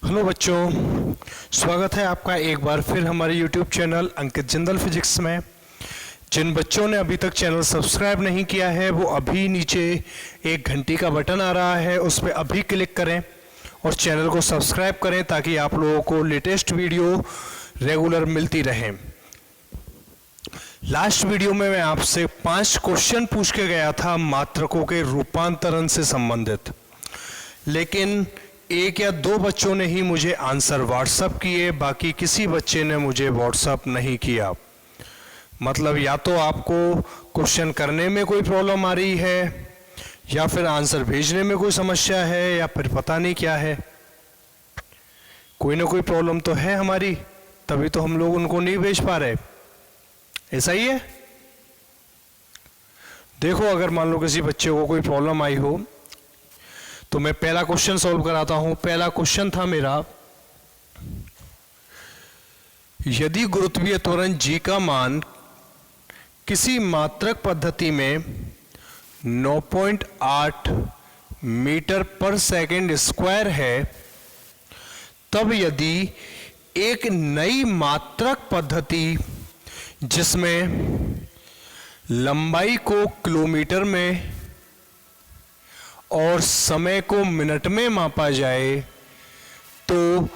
Hello बच्चों, स्वागत है आपका एक बार फिर हमारे YouTube चैनल अंकित जिंदल फिजिक्स में। जिन बच्चों ने अभी तक चैनल सब्सक्राइब नहीं किया है वो अभी नीचे एक घंटी का बटन आ रहा है, उस पर अभी क्लिक करें और चैनल को सब्सक्राइब करें ताकि आप लोगों को लेटेस्ट वीडियो रेगुलर मिलती रहे। लास्ट वीडियो में मैं आपसे 5 क्वेश्चन पूछ के गया था मात्रकों के रूपांतरण से संबंधित, लेकिन 1 या 2 बच्चों ने ही मुझे आंसर व्हाट्सअप किए, बाकी किसी बच्चे ने मुझे व्हाट्सअप नहीं किया। मतलब या तो आपको क्वेश्चन करने में कोई प्रॉब्लम आ रही है, या फिर आंसर भेजने में कोई समस्या है, या फिर पता नहीं क्या है। कोई ना कोई प्रॉब्लम तो है हमारी, तभी तो हम लोग उनको नहीं भेज पा रहे। ऐसा ही है। देखो, अगर मान लो किसी बच्चे को कोई प्रॉब्लम आई हो तो मैं पहला क्वेश्चन सॉल्व कराता हूं। पहला क्वेश्चन था मेरा, यदि गुरुत्वीय त्वरण g का मान किसी मात्रक पद्धति में 9.8 मीटर पर सेकंड स्क्वायर है, तब यदि एक नई मात्रक पद्धति जिसमें लंबाई को किलोमीटर में और समय को मिनट में मापा जाए तो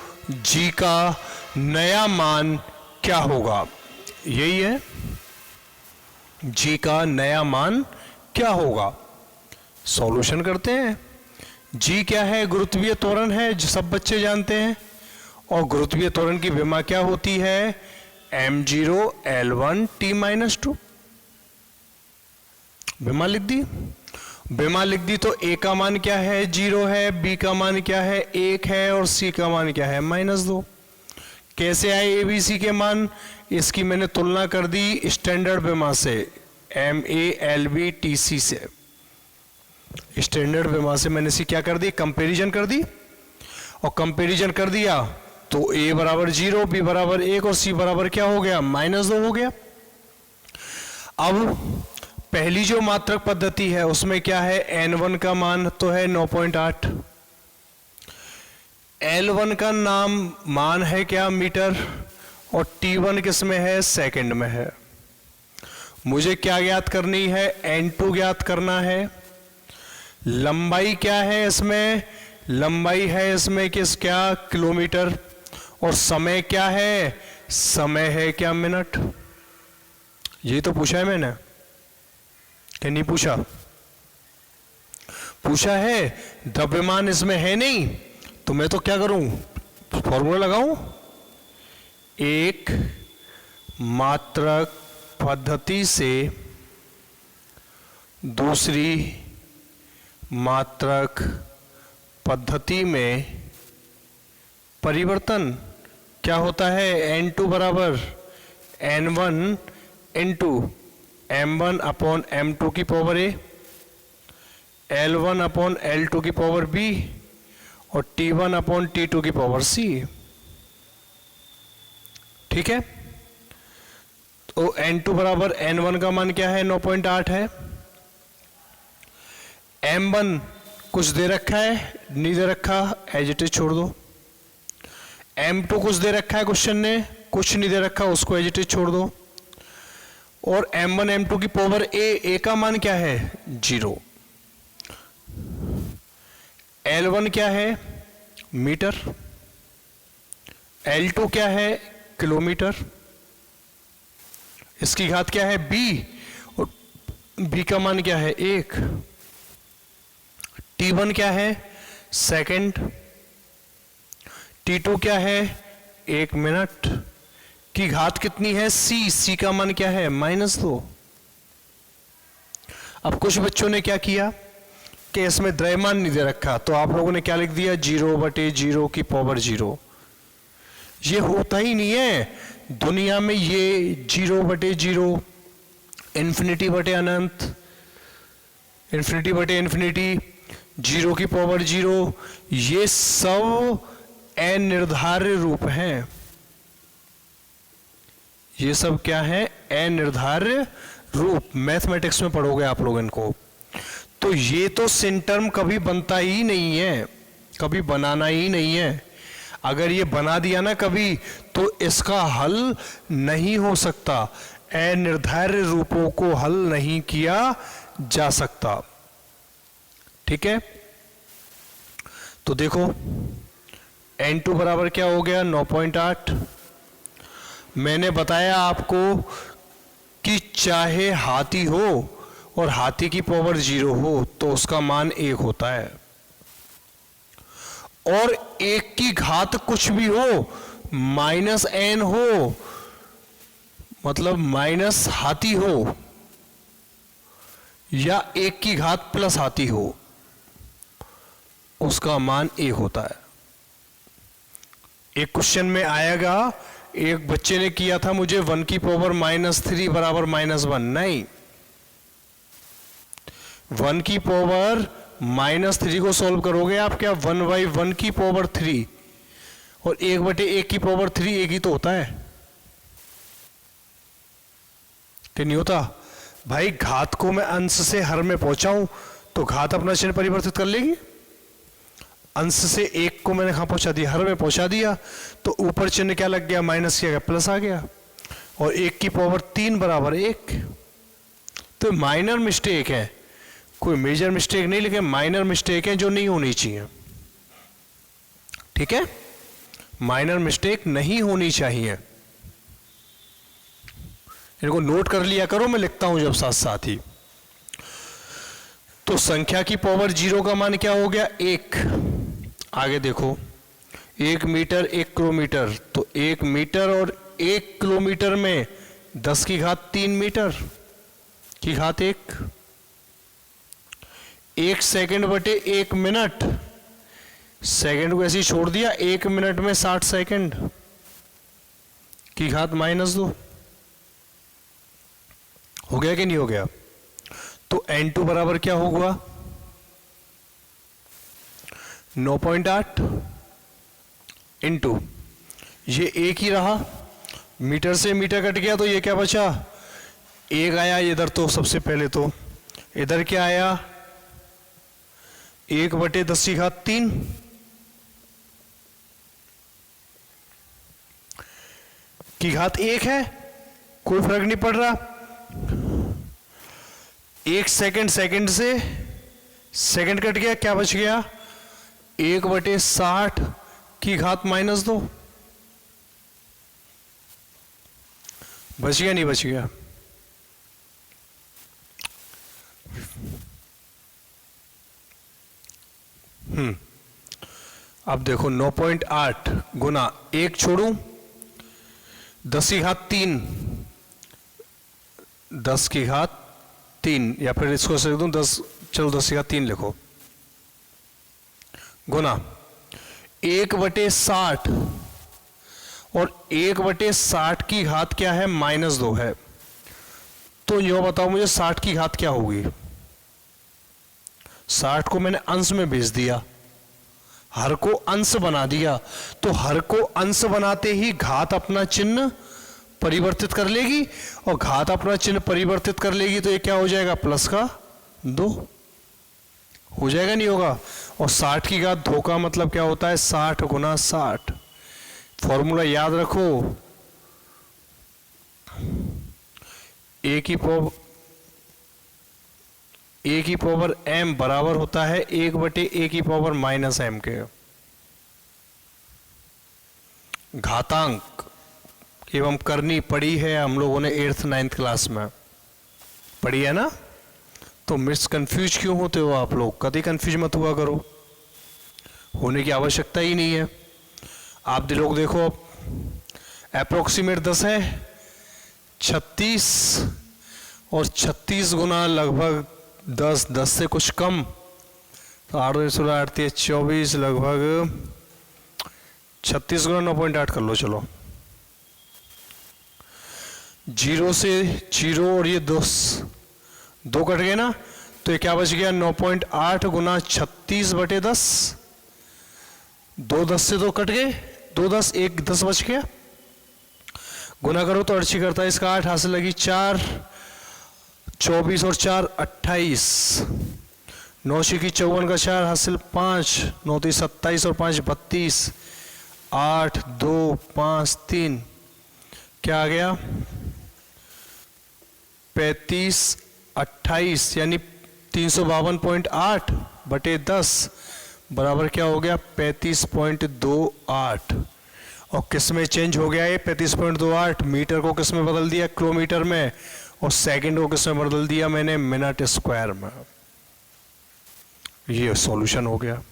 g का नया मान क्या होगा? यही है, g का नया मान क्या होगा। सॉल्यूशन करते हैं। g क्या है? गुरुत्वीय त्वरण है, जो सब बच्चे जानते हैं। और गुरुत्वीय त्वरण की विमा क्या होती है? m0 L1 t-2। विमा लिख दी। विमा लिख दी तो a का मान क्या है? 0 है, b का मान क्या है? 1 है, और c का मान क्या है? -2। कैसे आए a b c के मान? इसकी मैंने तुलना कर दी स्टैंडर्ड विमा से, MALB/TC से। स्टैंडर्ड विमा से मैंने क्या कर दी? कंपैरिजन कर दी। और कंपैरिजन कर दिया तो a बराबर 0, b बराबर 1 और c बराबर क्या हो गया? -2 हो गया। अब पहली जो मात्रक पद्धति है उसमें क्या है? n1 का मान तो है 9.8, L1 का मान है क्या? मीटर, और t1 किस में है? सेकंड में है। मुझे क्या ज्ञात करनी है? n2 ज्ञात करना है। लंबाई क्या है इसमें? लंबाई है इसमें क्या? किलोमीटर। और समय क्या है? समय है क्या? मिनट। ये तो पूछा है मैंने, क्या नहीं पूछा? पूछा है। द्रव्यमान इसमें है नहीं, तो मैं तो क्या करूं? फॉर्मूला लगाऊं। एक मात्रक पद्धति से दूसरी मात्रक पद्धति में परिवर्तन क्या होता है? n2 बराबर n1 into m1 upon m2 की power a, L1 upon L2 की पावर b, और T1 अपॉन T2 की पावर c। ठीक है। तो n2 बराबर n1 का मान क्या है? 9.8 है। m1 कुछ दे रखा है, नहीं दे रखा, एज इट इज छोड़ दो। m2 कुछ दे रखा है क्वेश्चन ने, कुछ नहीं दे रखा, उसको एज इट इज छोड़ दो। और m1 m2 की पावर a का मान क्या है? 0। L1 क्या है? मीटर। L2 क्या है? किलोमीटर। इसकी घात क्या है? b, और b का मान क्या है? 1। T1 क्या है? सेकंड। T2 क्या है? 1 मिनट। की घात कितनी है? c का मान क्या है? -2। अब कुछ बच्चों ने क्या किया कि इसमें द्रव्यमान नहीं दे रखा, तो आप लोगों ने क्या लिख दिया? 0/0 की पावर 0। ये होता ही नहीं है दुनिया में, ये 0/0, इन्फिनिटी बटे अनंत, इन्फिनिटी बटे इन्फिनिटी, 0 की पावर 0, ये सब अनिर्धार्य रूप हैं। ये सब क्या है? अनिर्धार्य रूप। मैथमेटिक्स में पढ़ोगे आप लोग इनको। तो ये तो सिन टर्म कभी बनता ही नहीं है, कभी बनाना ही नहीं है। अगर ये बना दिया ना कभी तो इसका हल नहीं हो सकता, अनिर्धार्य रूपों को हल नहीं किया जा सकता। ठीक है, तो देखो n2 बराबर क्या हो गया 9.8। मैंने बताया आपको कि चाहे हाथी हो और हाथी की पावर 0 हो तो उसका मान 1 होता है, और 1 की घात कुछ भी हो, -n हो मतलब माइनस हाथी हो, या 1 की घात प्लस हाथी हो, उसका मान 1 होता है। एक क्वेश्चन में आएगा, एक बच्चे ने किया था मुझे 1 की पावर -3 बराबर -1, नहीं, 1 की पावर -3 को सॉल्व करोगे आप क्या 1/1 की पावर 3 और 1/1 की पावर 3 एक ही तो होता है कि नहीं होता भाई। घात को मैं अंश से हर में पहुंचाऊं तो घात अपना चिन्ह परिवर्तित कर लेगी। अंश से 1 को मैंने कहां पहुंचा दिया, हर में पहुंचा दिया, तो ऊपर चिन्ह क्या लग गया, माइनस किया गया, प्लस आ गया, और 1 की पावर 3 बराबर 1। तो माइनर मिस्टेक है, कोई मेजर मिस्टेक नहीं, लेकिन माइनर मिस्टेक है जो नहीं होनी चाहिए। ठीक है, माइनर मिस्टेक नहीं होनी चाहिए, इनको नोट कर लिया करो, मैं लिखता हूं जब साथ साथ ही। तो संख्या की पावर 0 का मान क्या हो गया 1। आगे देखो 1 मीटर 1 किलोमीटर, तो 1 मीटर और 1 किलोमीटर में 10 की घात 3 मीटर की घात 1। 1 सेकंड बटे 1 मिनट, सेकंड को ऐसे ही छोड़ दिया, 1 मिनट में 60 सेकंड की घात -2। हो गया कि नहीं हो गया। तो n2 बराबर क्या होगा 9.8 इंटू ये 1 ही रहा, मीटर से मीटर कट गया तो ये क्या बचा 1 आया इधर, तो सबसे पहले तो इधर क्या आया 1/10 की घात 3 की घात 1 है, कोई फर्क नहीं पड़ रहा। 1 सेकंड, सेकंड से सेकंड कट गया, क्या बच गया 1/60 की घात -2। बच गया नहीं बच गया। अब देखो 9.8 गुना 1 छोड़ू 10 की घात 3, 10 की घात 3, या फिर इसको लिख दूं 10, चलो 10 की घात 3 लिखो, गुना 1/60, और 1/60 की घात क्या है -2 है। तो यो बताओ मुझे 60 की घात क्या होगी। 60 को मैंने अंश में भेज दिया, हर को अंश बना दिया, तो हर को अंश बनाते ही घात अपना चिन्ह परिवर्तित कर लेगी, और घात अपना चिन्ह परिवर्तित कर लेगी तो ये क्या हो जाएगा +2 हो जाएगा, नहीं होगा। और 60 की घात 2 का मतलब क्या होता है 60 गुना 60। फॉर्मूला याद रखो, a की पावर m बराबर होता है 1/a की पावर -m के। घातांक एवं करनी पड़ी है हम लोगों ने 8th 9th क्लास में पढ़ी है ना। तो मिस कंफ्यूज क्यों होते हो आप लोग, कभी कंफ्यूज मत हुआ करो, होने की आवश्यकता ही नहीं है। आप लोग देखो अप्रोक्सीमेट 10 है 36, और 36 गुना लगभग 10, 10 से कुछ कम, तो 8 16 8 24, लगभग 36 गुना 9.8 कर लो। चलो 0 से 0 और ये 2 कट गए ना, तो ये क्या बच गया 9.8 गुना 36/10, 2 10 से 2 कट गए, 2 10 1 10 बच गया, गुना करो तो 88 करता है, इसका 8 हासिल लगी 4, 24 और 4 28, 9 की 54 का 4 हासिल 5, 9 27 और 5 32, 8, 2, 5, 3, क्या आ गया 35, 28 यानी 352.8 बटे 10 बराबर क्या हो गया 35.28। और किस में चेंज हो गया ये 35.28? मीटर को किस में बदल दिया? किलोमीटर में। और सेकंड को किस में बदल दिया मैंने? मिनट स्क्वायर में। ये सॉल्यूशन हो गया।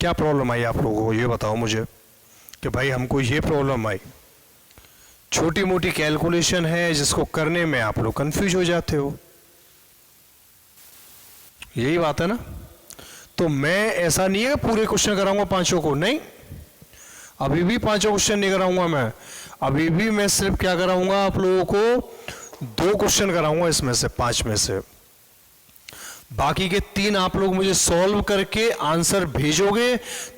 क्या प्रॉब्लम आई आप लोगों को ये बताओ मुझे कि भाई हमको ये प्रॉब्लम आई। छोटी मोटी कैलकुलेशन है जिसको करने में आप लोग कंफ्यूज हो जाते हो, यही बात है ना। तो मैं ऐसा नहीं है पूरे क्वेश्चन कराऊंगा पांचों को, नहीं, अभी भी पांचों क्वेश्चन नहीं कराऊंगा मैं। अभी भी मैं सिर्फ क्या कराऊंगा आप लोगों को 2 क्वेश्चन कराऊंगा इसमें से 5 में से। बाकी के 3 आप लोग मुझे सॉल्व करके आंसर भेजोगे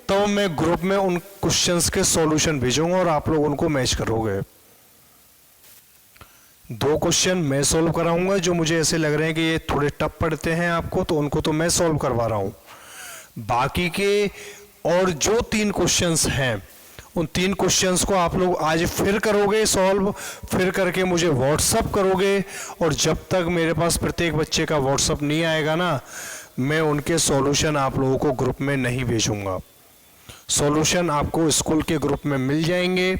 तो मैं ग्रुप में उन क्वेश्चंस के सॉल्यूशन भेजूंगा और आप लोग उनको मैच करोगे। 2 क्वेश्चन मैं सॉल्व कराऊंगा जो मुझे ऐसे लग रहे हैं कि ये थोड़े टफ पड़ते हैं आपको, तो उनको तो मैं सॉल्व करवा रहा हूं। बाकी के और जो 3 क्वेश्चंस हैं उन 3 क्वेश्चंस को आप लोग आज फिर करोगे सॉल्व, फिर करके मुझे व्हाट्सअप करोगे। और जब तक मेरे पास प्रत्येक बच्चे का व्हाट्सअप नहीं आएगा ना, मैं उनके सॉल्यूशन आप लोगों को ग्रुप में नहीं भेजूंगा। सॉल्यूशन आपको स्कूल के ग्रुप में मिल जाएंगे,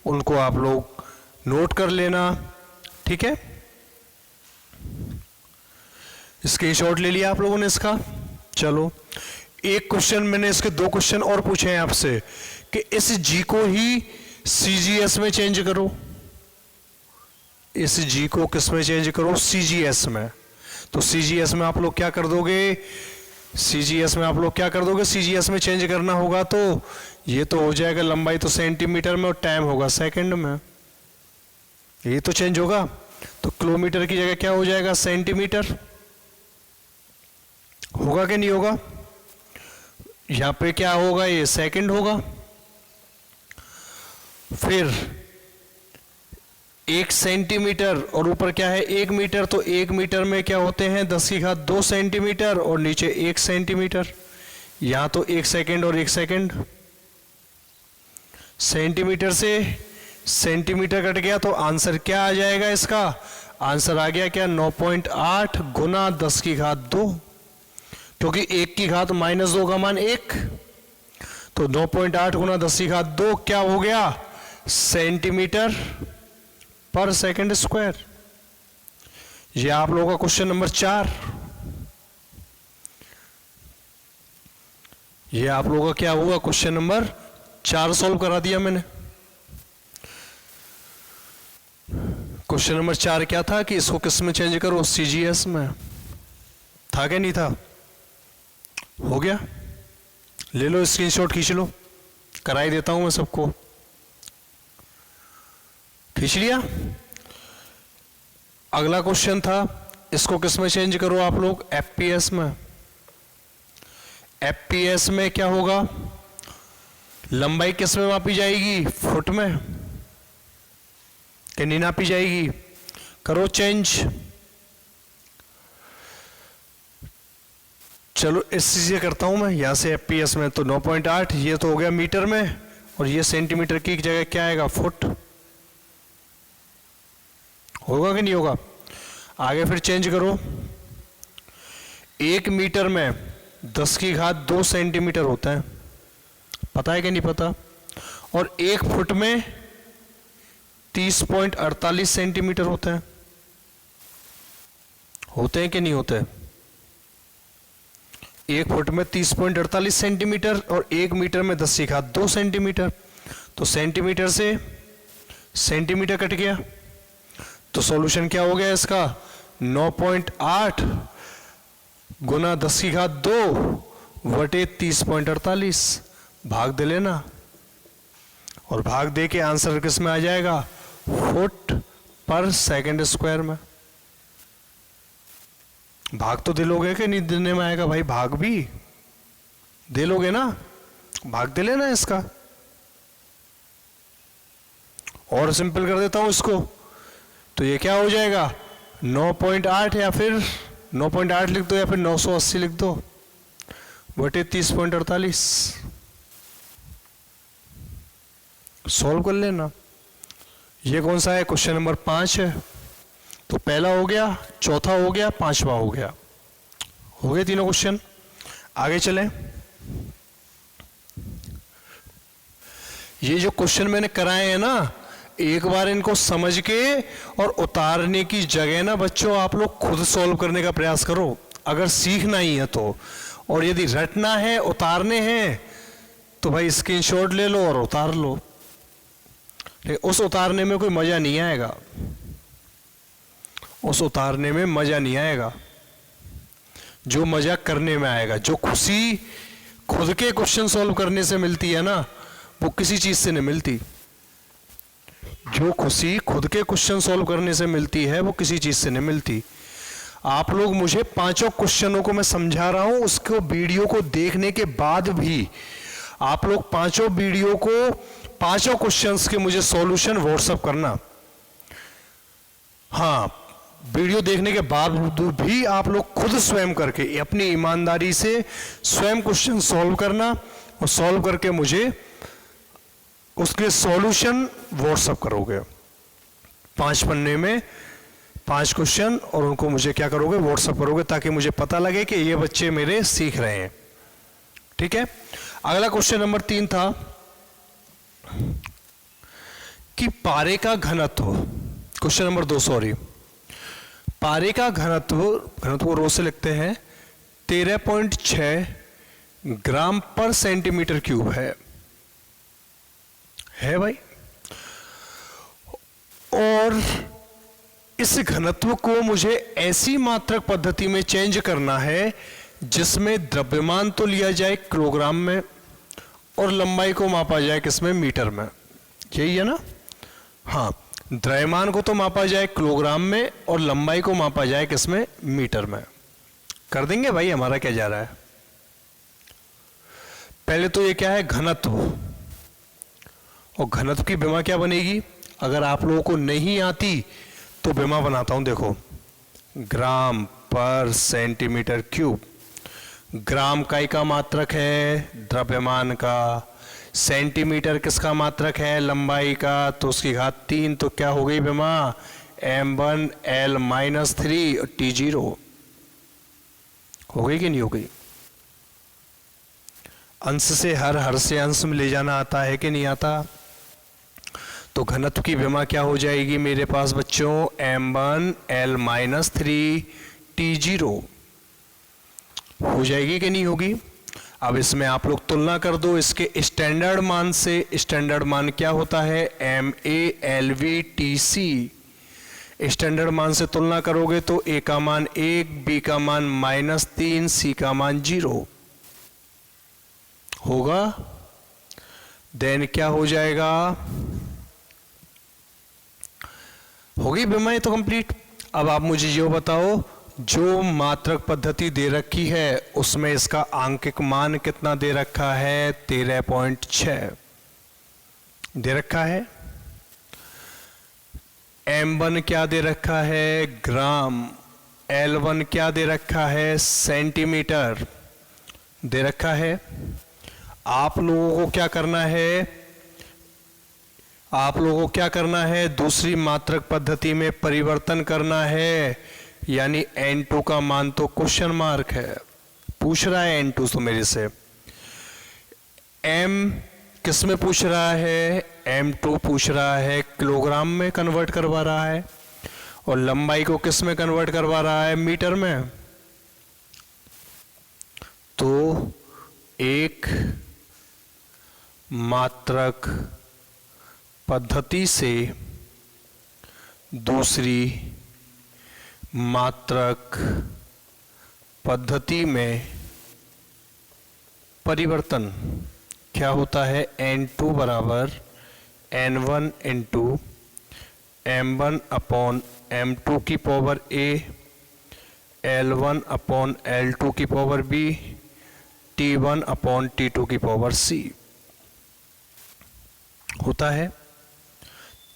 उनको आप लोग नोट कर लेना, ठीक है। स्क्रीनशॉट ले लिया आप लोगों ने इसका। चलो एक क्वेश्चन मैंने इसके 2 क्वेश्चन और पूछे हैं आपसे कि इस जी को ही सीजीएस में चेंज करो। इस जी को किस में चेंज करो? सीजीएस में। तो सीजीएस में आप लोग क्या कर दोगे? सीजीएस में आप लोग क्या कर दोगे? सीजीएस में चेंज करना होगा तो ये तो हो जाएगा लंबाई तो सेंटीमीटर में और टाइम होगा सेकंड में, ये तो चेंज होगा। तो किलोमीटर की जगह क्या हो जाएगा? सेंटीमीटर। होगा कि नहीं होगा? यहां पे क्या होगा? ये सेकंड होगा। फिर 1 सेंटीमीटर और ऊपर क्या है? 1 मीटर। तो 1 मीटर में क्या होते हैं? 10⁻2 सेंटीमीटर और नीचे 1 सेंटीमीटर। यहां तो 1 सेकंड और 1 सेकंड। सेंटीमीटर से सेंटीमीटर कट गया तो आंसर क्या आ जाएगा इसका? आंसर आ गया क्या? 9.8 गुना 10⁻2, क्योंकि 1 की घात -2 का मान 1। तो 9.8 गुना 10⁻2 क्या हो गया? सेंटीमीटर पर सेकंड स्क्वायर। ये आप लोगों का क्वेश्चन नंबर 4। ये आप लोगों का क्या हुआ? क्वेश्चन नंबर 4 सॉल्व करा दिया मैंने। क्वेश्चन नंबर 4 क्या था कि इसको किस में चेंज करो? सीजीएस में। था क्या नहीं था? हो गया। ले लो स्क्रीनशॉट खींच लो, कराई देता हूं मैं सबको। खींच लिया। अगला क्वेश्चन था इसको किस में चेंज करो आप लोग? एफपीएस में। एफपीएस में क्या होगा? लंबाई किस में मापी जाएगी? फुट में। कि नहीं नापी जाएगी? करो चेंज। चलो इस चीज़ करता हूं मैं यहां से एफपीएस में। तो 9.8 ये तो हो गया मीटर में और ये सेंटीमीटर की जगह क्या आएगा? फुट। होगा कि नहीं होगा? आगे फिर चेंज करो। 1 मीटर में 10⁻2 सेंटीमीटर होता है, पता है कि नहीं पता? और 1 फुट में 30.48 सेंटीमीटर होता है। होते हैं कि नहीं होते? 1 फुट में 30.48 सेंटीमीटर और 1 मीटर में 10⁻2 सेंटीमीटर। तो सेंटीमीटर से सेंटीमीटर कट गया तो सॉल्यूशन क्या हो गया इसका? 9.8 गुना 10⁻2 बटे 30.48। भाग दे लेना और भाग दे के आंसर किस में आ जाएगा? फुट पर सेकंड स्क्वायर में। भाग तो दे लोगे कि नहीं देने में आएगा? भाई भाग भी दे लोगे ना? भाग दे लेना इसका। और सिंपल कर देता हूं इसको, तो ये क्या हो जाएगा? 9.8 या फिर 9.8 लिख दो या फिर 980 लिख दो बटे 30.48। सॉल्व कर लेना। ये कौन सा है? क्वेश्चन नंबर 5 है। तो पहला हो गया, चौथा हो गया, पांचवा हो गया, हो गए तीनों क्वेश्चन। आगे चलें। ये जो क्वेश्चन मैंने कराए हैं ना, एक बार इनको समझ के और उतारने की जगह ना बच्चों आप लोग खुद सॉल्व करने का प्रयास करो, अगर सीखना ही है तो। और यदि रटना है, उतारने हैं, तो भाई स्क्रीनशॉट ले लो और उतार लो। लेकिन उस उतारने में कोई मजा नहीं आएगा, उस उतारने में मजा नहीं आएगा। जो मजा करने में आएगा, जो खुशी खुद के क्वेश्चन सॉल्व करने से मिलती है ना, वो किसी चीज से नहीं मिलती। जो खुशी खुद के क्वेश्चन सॉल्व करने से मिलती है वो किसी चीज से नहीं मिलती। आप लोग मुझे पांचों क्वेश्चनों को मैं समझा रहा हूं, उसको वीडियो को देखने के बाद भी आप लोग पांचों वीडियो को, पांचों क्वेश्चंस के मुझे सॉल्यूशन व्हाट्सएप करना। हाँ, वीडियो देखने के बाद भी आप लोग खुद स्वयं करके अपनी ईमानदारी से स्वयं क्वेश्चन सॉल्व करना, और सॉल्व करके मुझे उसके सॉल्यूशन व्हाट्सएप करोगे। 5 पन्ने में 5 क्वेश्चन, और उनको मुझे क्या करोगे? व्हाट्सएप करोगे, ताकि मुझे पता लगे कि ये बच्चे मेरे सीख रहे हैं। ठीक है। अगला क्वेश्चन नंबर 3 था कि पारे का घनत्व, क्वेश्चन नंबर 2 सॉरी, पारे का घनत्व, घनत्व रो से लिखते हैं 13.6 ग्राम पर सेंटीमीटर क्यूब है भाई। और इस घनत्व को मुझे ऐसी मात्रक पद्धति में चेंज करना है जिसमें द्रव्यमान तो लिया जाए किलोग्राम में और लंबाई को मापा जाए किसमें? मीटर में। यही है ना? हाँ, द्रव्यमान को तो मापा जाए किलोग्राम में और लंबाई को मापा जाए किसमें? मीटर में। कर देंगे भाई, हमारा क्या जा रहा है। पहले तो ये क्या है? घनत्व। और घनत्व की विमा क्या बनेगी? अगर आप लोगों को नहीं आती तो विमा बनाता हूं, देखो। ग्राम पर सेंटीमीटर क्यूब। ग्राम इकाई का मात्रक है द्रव्यमान का, सेंटीमीटर किसका मात्रक है? लंबाई का, तो उसकी घात 3। तो क्या हो गई विमा? m1 L-3 और T0। हो गई कि नहीं हो गई? अंश से हर से अंश में ले जाना आता है कि नहीं आता? तो घनत्व की विमा क्या हो जाएगी मेरे पास बच्चों? m1 L-3 T0 हो जाएगी कि नहीं होगी? अब इसमें आप लोग तुलना कर दो इसके स्टैंडर्ड मान से। स्टैंडर्ड मान क्या होता है? MALVTC। स्टैंडर्ड मान से तुलना करोगे तो A का मान 1, B का मान -3, C का मान 0 होगा। देन क्या हो जाएगा? होगी विमा तो कंप्लीट। अब आप मुझे ये बताओ, जो मात्रक पद्धति दे रखी है उसमें इसका आंकिक मान कितना दे रखा है? 13.6 दे रखा है। M1 क्या दे रखा है? ग्राम। L1 क्या दे रखा है? सेंटीमीटर दे रखा है। आप लोगों को क्या करना है? आप लोगों को क्या करना है? दूसरी मात्रक पद्धति में परिवर्तन करना है, यानी N2 का मान तो क्वेश्चन मार्क है, पूछ रहा है N2 तो मेरे से। M किस में पूछ रहा है? M2 पूछ रहा है किलोग्राम में कन्वर्ट करवा रहा है, और लंबाई को किस में कन्वर्ट करवा रहा है? मीटर में। तो एक मात्रक पद्धति से दूसरी मात्रक पद्धति में परिवर्तन क्या होता है? N2 बराबर N1 into M1 upon M2 की power A, L1 upon L2 की power B, T1 upon T2 की पावर C होता है।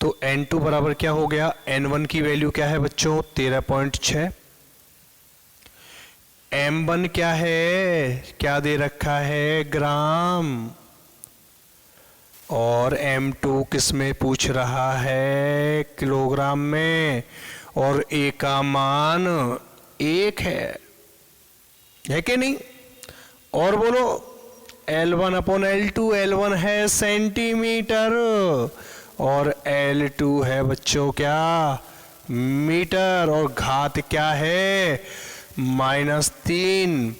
तो N2 बराबर क्या हो गया? N1 की वैल्यू क्या है बच्चों? 13.6। M1 क्या है? क्या दे रखा है? ग्राम। और M2 किस में पूछ रहा है, किलोग्राम में, और A का मान 1 है कि नहीं? और बोलो, L1 अपॉन L2, L1 है सेंटीमीटर और L2 है बच्चों क्या, मीटर, और घात क्या है, -3,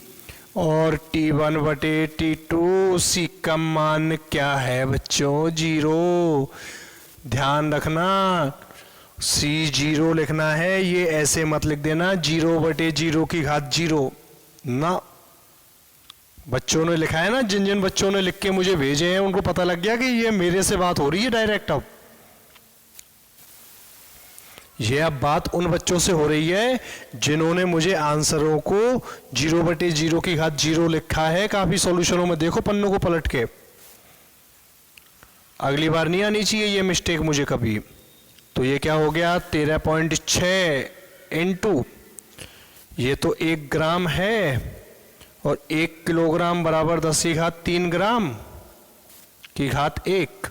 और T1 बटे T2, C का मान क्या है बच्चों, 0। ध्यान रखना, C 0 लिखना है, ये ऐसे मत लिख देना 0 बटे 0 की घात 0 ना। बच्चों ने लिखा है ना, जिन जिन बच्चों ने लिख के मुझे भेजे हैं उनको पता लग गया कि ये मेरे से बात हो रही है डायरेक्ट। अब ये अब बात उन बच्चों से हो रही है जिन्होंने मुझे आंसरों को 0 बटे 0 की घात 0 लिखा है काफी सॉल्यूशनों में। देखो पन्नों को पलट के, अगली बार नहीं आनी चाहिए ये मिस्टेक मुझे कभी। तो ये क्या हो गया, 13.6 इंटू, ये तो 1 ग्राम है, और 1 किलोग्राम बराबर 10 की घात 3 ग्राम की घात 1।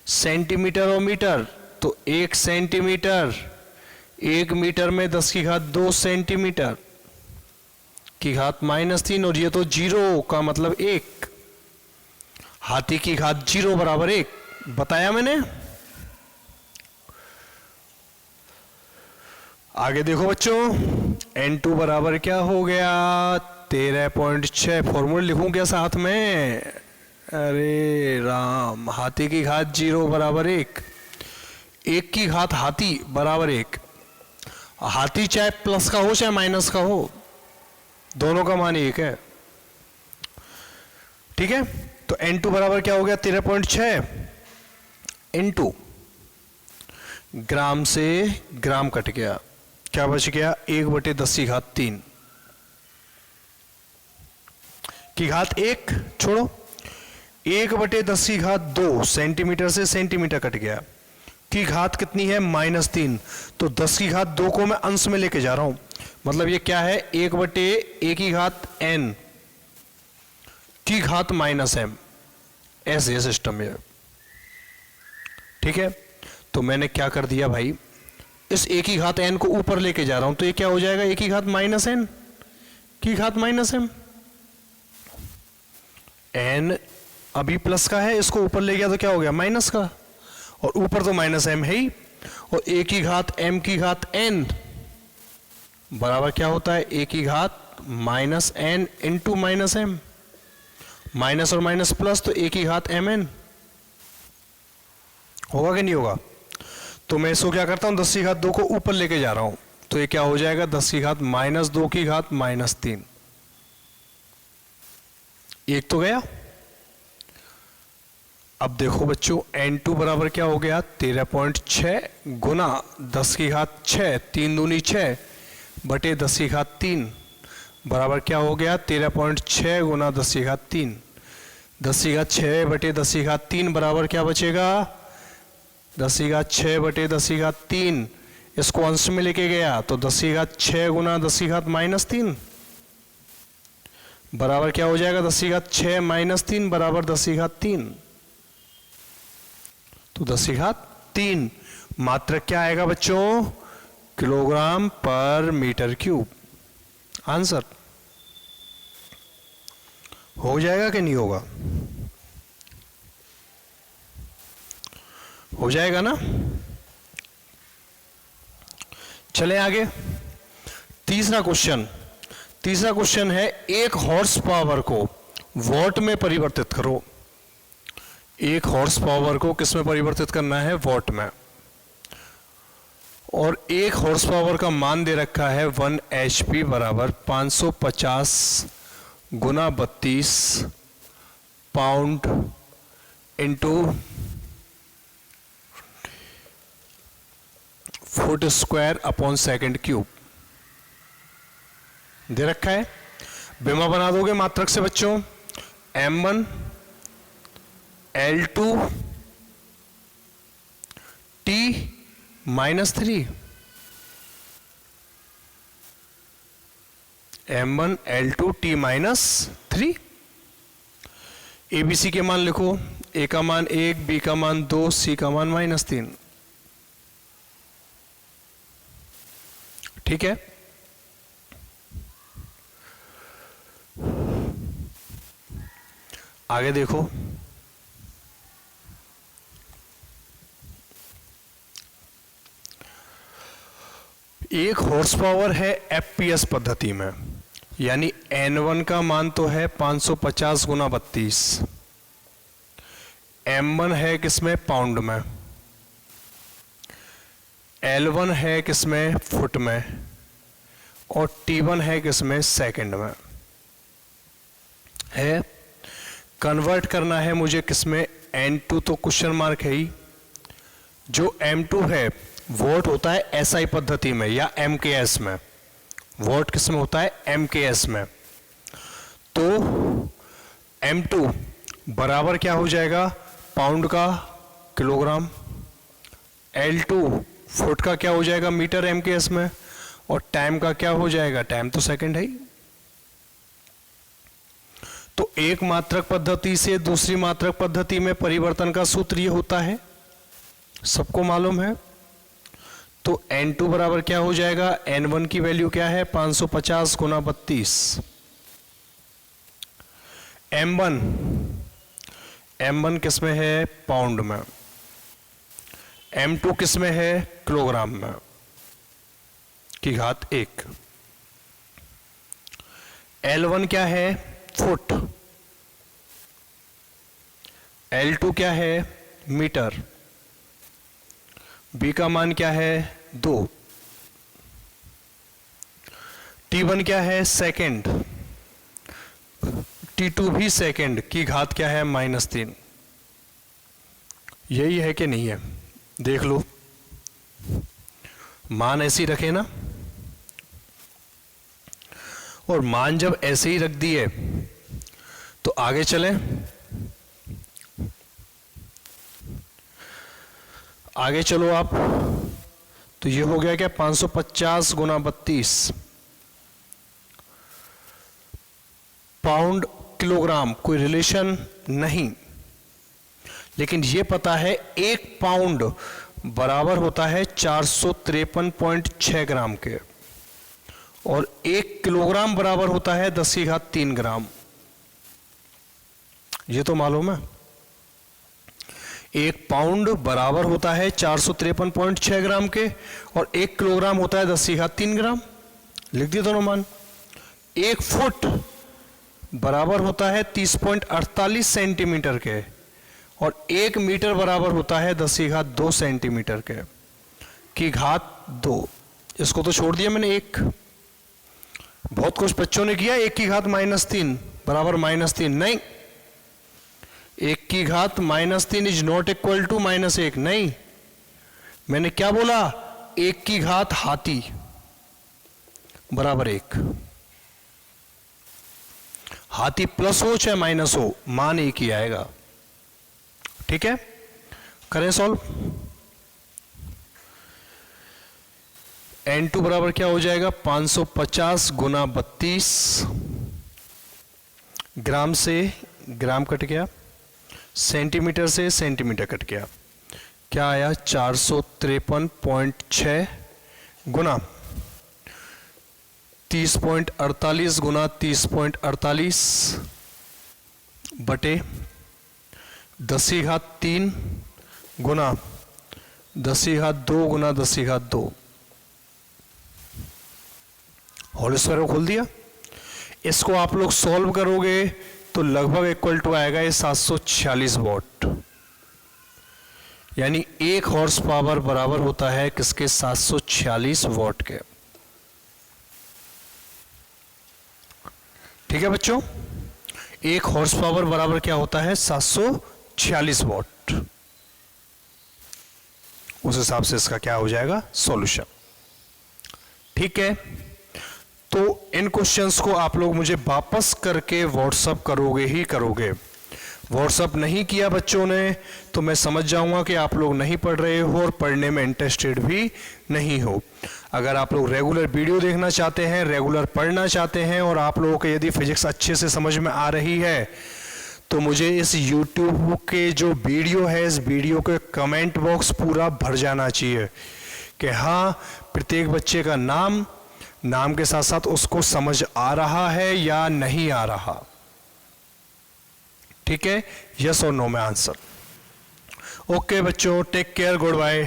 सेंटीमीटर और मीटर, तो 1 सेंटीमीटर, 1 मीटर में 10 की घात 2 सेंटीमीटर की घात -3, और ये तो 0 का मतलब 1, हाथी की घात 0 बराबर 1 बताया मैंने। आगे देखो बच्चों, N2 बराबर क्या हो गया, 13.6। फॉर्मूला लिखूं क्या साथ में, अरे राम, हाथी की घात 0 बराबर 1, 1 की घात हाथी बराबर 1। हाथी चाहे प्लस का हो चाहे माइनस का हो, दोनों का मान 1 है, ठीक है। तो N2 बराबर क्या हो गया, 13.6 इंटू, ग्राम से ग्राम कट गया, क्या बच गया, 1 बटे 10 की घात 3 की घात 1, छोड़ो, 1 बटे 10 की घात 2, सेंटीमीटर से सेंटीमीटर कट गया, की घात कितनी है, -3। तो 10 की घात 2 को मैं अंश में लेके जा रहा हूं, मतलब ये क्या है, 1 बटे a की घात n की घात -m, ऐसे सिस्टम में, ठीक है। तो मैंने क्या कर दिया भाई, इस a की घात n को ऊपर लेके जा रहा हूं, तो ये क्या हो जाएगा, a की घात -n की घात -m। n अभी प्लस का है, इसको ऊपर ले गया तो क्या हो गया, माइनस का, और ऊपर तो -m है ही, और a की घात m की घात n बराबर क्या होता है, a की घात -n इंटू -m, माइनस और माइनस प्लस, तो a की घात mn होगा कि नहीं होगा। तो मैं इसको क्या करता हूं, 10 की घात 2 को ऊपर लेके जा रहा हूं, तो ये क्या हो जाएगा, 10 की घात -2 की घात -3, एक तो गया। अब देखो बच्चों, N2 बराबर क्या हो गया, 13.6 गुना 10 की घात 6, 3 दूनी 6 बटे 10 की घात 3 बराबर क्या हो गया, 13.6 गुना 10 की घात 3, 10 की घात 6 बटे 10 की घात 3 बराबर क्या बचेगा, 10 की घात 6 बटे 10 की घात 3, इसको अंश में लेके गया तो 10 की घात 6 गुना 10 की घात -3 बराबर क्या हो जाएगा, 10 की घात 6 -3 बराबर 10 की घात 3, तो 10 की घात 3 मात्रक क्या आएगा बच्चों, किलोग्राम पर मीटर क्यूब। आंसर हो जाएगा कि नहीं होगा, हो जाएगा ना। चले आगे, तीसरा क्वेश्चन है, 1 हॉर्स पावर को वॉट में परिवर्तित करो। 1 हॉर्स पावर को किस में परिवर्तित करना है, वॉट में, और 1 हॉर्स पावर का मान दे रखा है 1 HP बराबर 550 गुना 32 pound into foot square upon second cube दे रखा है। बिमा बना दोगे मात्रक से बच्चों, M1 L2 T -3, M1 L2 T -3, ABC के मान लिखो, A का मान 1, B का मान 2, C का मान -3। ठीक है, आगे देखो। एक हॉर्स पावर है FPS पद्धति में, यानी N1 का मान तो है 550 गुना 32। M1 है किसमें, पाउंड में। L1 है किसमें, फुट में। और T1 है किसमें, सेकंड में है। कन्वर्ट करना है मुझे किसमें, N2 तो क्वेश्चन मार्क है ही। जो M2 है वोट होता है SI पद्धति में या MKS में। वोट किसमें होता है, MKS में। तो M2 बराबर क्या हो जाएगा, पाउंड का किलोग्राम। L2 फुट का क्या हो जाएगा, मीटर MKS में। और टाइम का क्या हो जाएगा, टाइम तो सेकंड है ही। तो एक मात्रक पद्धति से दूसरी मात्रक पद्धति में परिवर्तन का सूत्र ये होता है, सबको मालूम है। तो N2 बराबर क्या हो जाएगा, N1 की वैल्यू क्या है, 550 गुना 32। M1 किस में है, पाउंड में। M2 किस में है, किलोग्राम में की घात 1। L1 क्या है, फुट। L2 क्या है, मीटर। B का मान क्या है, 2। T1 क्या है, सेकंड। T2 भी सेकंड की घात क्या है, -3। यही है कि नहीं है, देख लो। मान ऐसे ही रखे ना, और मान जब ऐसे ही रख दिए तो आगे चलें। आगे चलो आप, तो ये हो गया क्या, 550 गुना 32 पाउंड किलोग्राम, कोई रिलेशन नहीं। लेकिन ये पता है 1 पाउंड बराबर होता है 453.6 ग्राम के, और 1 किलोग्राम बराबर होता है 10 की घात 3 ग्राम। ये तो मालूम है। 1 पाउंड बराबर होता है 453.6 ग्राम के, और 1 किलोग्राम होता है 10 की घात 3 ग्राम। लिख दिए दोनों मान। 1 फुट बराबर होता है 30.48 सेंटीमीटर के, और 1 मीटर बराबर होता है 10 की घात 2 सेंटीमीटर के की घात 2। इसको तो छोड़ दिया मैंने 1। बहुत कुछ बच्चों ने किया, 1 की घात -3 बराबर -3। नहीं, 1 की घात -3 इज नॉट इक्वल टू -1। नहीं, मैंने क्या बोला, 1 की घात हाथी बराबर 1। हाथी प्लस हो चाहे माइनस हो, मान 1 ही आएगा। ठीक है, करें सॉल्व। N2 बराबर क्या हो जाएगा, 550 गुना 32। ग्राम से ग्राम कट गया, सेंटीमीटर से सेंटीमीटर कट गया, क्या आया, 453.6 गुना 30.48 गुना 30.48 बटे 10 की घात 3 गुना 10 की घात 2 गुना 10 की घात 2। होल स्क्वायर को खोल दिया। इसको आप लोग सॉल्व करोगे तो लगभग इक्वल टू आएगा ये 746 वॉट, यानी 1 हॉर्स पावर बराबर होता है किसके, 746 वॉट के। ठीक है बच्चों, 1 हॉर्स पावर बराबर क्या होता है, 746 वॉट। उस हिसाब से इसका क्या हो जाएगा, सॉल्यूशन। ठीक है, तो इन क्वेश्चंस को आप लोग मुझे वापस करके व्हाट्सअप करोगे ही करोगे। व्हाट्सअप नहीं किया बच्चों ने तो मैं समझ जाऊंगा कि आप लोग नहीं पढ़ रहे हो और पढ़ने में इंटरेस्टेड भी नहीं हो। अगर आप लोग रेगुलर वीडियो देखना चाहते हैं, रेगुलर पढ़ना चाहते हैं, और आप लोगों को यदि फिजिक्स अच्छे से समझ में आ रही है तो मुझे इस YouTube के जो वीडियो है, इस वीडियो के कमेंट बॉक्स पूरा भर जाना चाहिए कि हाँ, प्रत्येक बच्चे का नाम के साथ साथ उसको समझ आ रहा है या नहीं आ रहा। ठीक है, यस और नो में आंसर। ओके बच्चों, टेक केयर, गुड बाय।